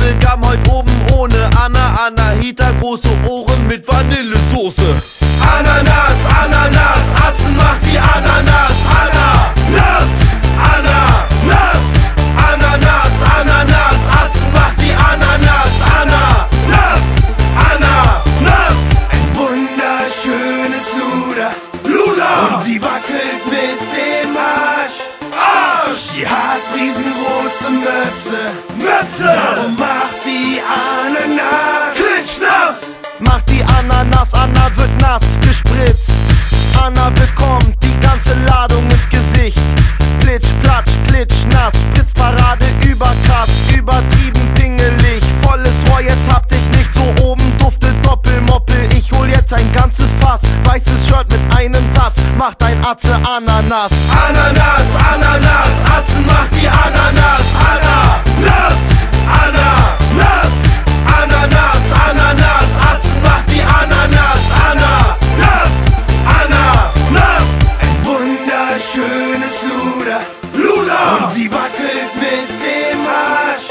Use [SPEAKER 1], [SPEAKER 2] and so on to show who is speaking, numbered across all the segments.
[SPEAKER 1] Bubblegum heute oben ohne Anahita, große Ohren mit Vanillesoße. Ananas, Ananas, Atzen macht die Ananas. Ananas, Ananas, Ananas, Ananas, Atzen macht die Ananas. Ananas, Ananas. Ein wunderschönes Luder, Luder. Und sie wackelt mit dem Arsch. Sie hat riesengroße Möpse, darum macht die Ananas klitschnass. Macht die Ananas, Anna wird nass gespritzt. Anna bekommt die ganze Ladung ins Gesicht. Plitsch, platsch, klitsch, nass, Spritzparade überkrass, übertrieben pingelig. Volles Rohr, jetzt hab dich nicht so oben, duftet Doppelmoppel. Ich hol jetzt ein ganzes Fass, weißes Shirt mit einem Satz, macht ein Atze Ananas. Ananas, Ananas, Atzen macht die Ananas. Ananas, Ananas, Ananas, Ananas, Atzen macht die Ananas. Ananas, Ananas. Ein wunderschönes Luder, Luder. Und sie wackelt mit dem Arsch.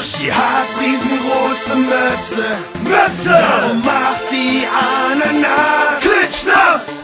[SPEAKER 1] Sie hat riesengroße Möpse, darum macht die Ananas klitschnass.